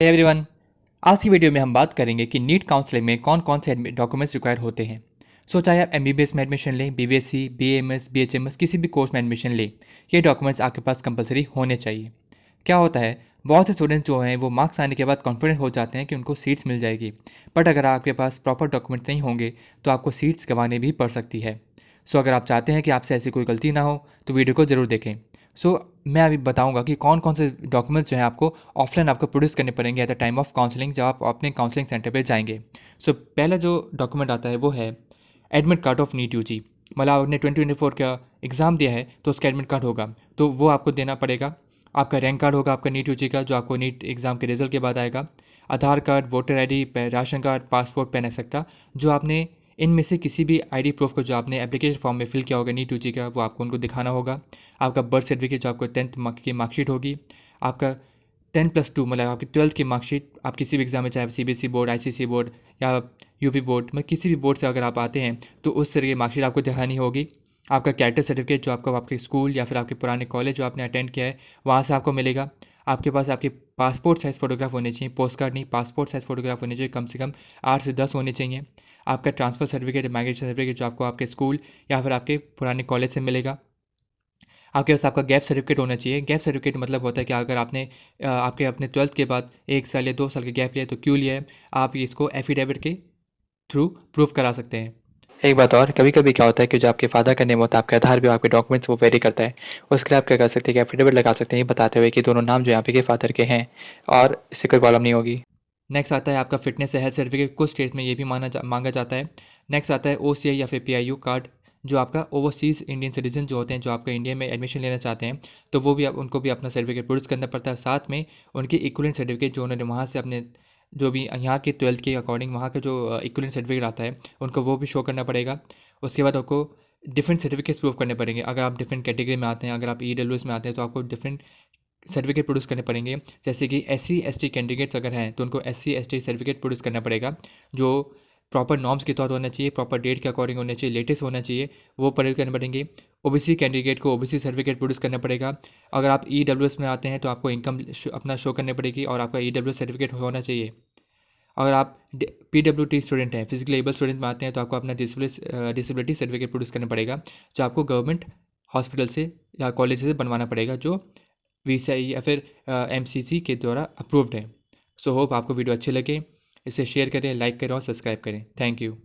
Hey everyone, आज की video में हम बात करेंगे कि नीट काउंसलिंग में कौन कौन से डॉक्यूमेंट्स रिक्वायर्ड होते हैं। चाहे आप एमबीबीएस में एडमिशन लें, बीबीएससी, बीएमएस, बीएचएमएस किसी भी कोर्स में एडमिशन लें, ये डॉक्यूमेंट्स आपके पास कंपलसरी होने चाहिए। क्या होता है, बहुत से स्टूडेंट्स जो हैं वो मार्क्स आने के बाद कॉन्फिडेंट हो जाते हैं कि उनको सीट्स मिल जाएगी, बट अगर आपके पास प्रॉपर डॉक्यूमेंट्स नहीं होंगे तो आपको सीट्स गंवाने भी पड़ सकती है। अगर आप चाहते हैं कि आपसे ऐसी कोई गलती ना हो तो वीडियो को ज़रूर देखें। मैं अभी बताऊंगा कि कौन कौन से डॉक्यूमेंट्स जो हैं आपको ऑफलाइन आपको प्रोड्यूस करने पड़ेंगे at the time of counselling, जब आप अपने काउंसलिंग सेंटर पे जाएंगे। पहला जो डॉक्यूमेंट आता है वो है admit card of NEET UG. मतलब आपने 2024 का एग्ज़ाम दिया है तो उसका एडमिट कार्ड होगा, तो वो आपको देना पड़ेगा। आपका रैंक कार्ड होगा आपका नीट यूजी का, जो आपको नीट एग्ज़ाम के रिजल्ट के बाद आएगा। Aadhaar card, voter ID, ration card, passport, PAN etcetera, जो आपने इनमें से किसी भी आईडी प्रूफ को जो आपने एप्लीकेशन फॉर्म में फिल किया होगा नीट यूजी का, वो आपको उनको दिखाना होगा। आपका बर्थ सर्टिफिकेट, जो आपको 10th की मार्कशीट होगी। आपका 10+2 मतलब आपकी 12th की मार्कशीट, आप किसी भी एग्जाम में, चाहे सीबीएसई बोर्ड, आईसीएसई बोर्ड या यूपी बोर्ड, मतलब किसी भी बोर्ड से अगर आप आते हैं तो उस तरह की मार्कशीट आपको दिखानी होगी। आपका कैरेक्टर सर्टिफिकेट, जो आपको आपके स्कूल या फिर आपके पुराने कॉलेज जो आपने अटेंड किया है वहाँ से आपको मिलेगा। आपके पास आपके पासपोर्ट साइज़ फ़ोटोग्राफ होने चाहिए, पोस्ट कार्ड नहीं, पासपोर्ट साइज़ फ़ोटोग्राफ होने चाहिए, कम से कम 8 से 10 होने चाहिए। आपका ट्रांसफ़र सर्टिफिकेट, माइग्रेशन सर्टिफिकेट, जो आपको आपके स्कूल या फिर आपके पुराने कॉलेज से मिलेगा। आपके पास आपका गैप सर्टिफिकेट होना चाहिए। गैप सर्टिफिकेट मतलब होता है कि अगर आपने आपके अपने 12th के बाद 1 साल या 2 साल का गैप लिया है तो क्यों लिया है, आप इसको एफिडेविट के थ्रू प्रूफ करा सकते हैं। एक बात और, कभी कभी क्या होता है कि जो आपके फादर का नेम होता है, आपके आधार भी आपके डॉक्यूमेंट्स वो वेरी करता है। उसके लिए आप क्या कर सकते हैं कि एफिडेविट लगा सकते हैं, ये बताते हुए कि दोनों नाम जो यहाँ पे के फादर के हैं, और इससे कोई प्रॉब्लम नहीं होगी। नेक्स्ट आता है आपका फिटनेस हेल्थ सर्टिफिकेट, कुछ स्टेट में ये भी मांगा जाता है। नेक्स्ट आता है ओसीआई या फिर पीआईयू कार्ड, जो आपका ओवरसीज़ इंडियन सिटीजन जो होते हैं, जो आपका इंडिया में एडमिशन लेना चाहते हैं, तो वो भी उनको भी अपना सर्टिफिकेट प्रोड्यूस करना पड़ता है। साथ में उनके इक्वलेंट सर्टिफिकेट, जो उन्होंने वहाँ से अपने जो भी यहाँ के 12th के अकॉर्डिंग वहाँ का जो इक्वलेंट सर्टिफिकेट आता है उनको वो भी शो करना पड़ेगा। उसके बाद आपको डिफरेंट सर्टिफिकेट्स प्रूव करने पड़ेंगे। अगर आप डिफरेंट कैटेगरी में आते हैं, अगर आप ईडब्ल्यूएस में आते हैं तो आपको डिफरेंट सर्टिफिकेट प्रोड्यूस करने पड़ेंगे। जैसे कि SC ST कैंडिडेट्स अगर हैं तो उनको SC ST सर्टिफिकेट प्रोड्यूस करना पड़ेगा, जो प्रॉपर नॉर्म्स के तहत होना चाहिए, प्रॉपर डेट के अकॉर्डिंग होना चाहिए, लेटेस्ट होना चाहिए, वो प्रोड्यूस करने पड़ेंगे। ओबीसी कैंडिडेट को ओबीसी सर्टिफिकेट प्रोड्यूस करना पड़ेगा। अगर आप ईडब्ल्यूएस में आते हैं तो आपको इनकम अपना शो करनी पड़ेगी और आपका ईडब्ल्यूएस सर्टिफिकेट होना चाहिए। अगर आप PWT स्टूडेंट हैं, फिजिकली एबल स्टूडेंट में आते हैं, तो आपको अपना डिसेबिलिटी सर्टिफिकेट प्रोड्यूस करना पड़ेगा, जो आपको गवर्नमेंट हॉस्पिटल से या कॉलेज से बनवाना पड़ेगा, जो VCI या फिर MCC के द्वारा अप्रूव्ड है। होप आपको वीडियो अच्छे लगे, इसे शेयर करें, लाइक करें और सब्सक्राइब करें। Thank you.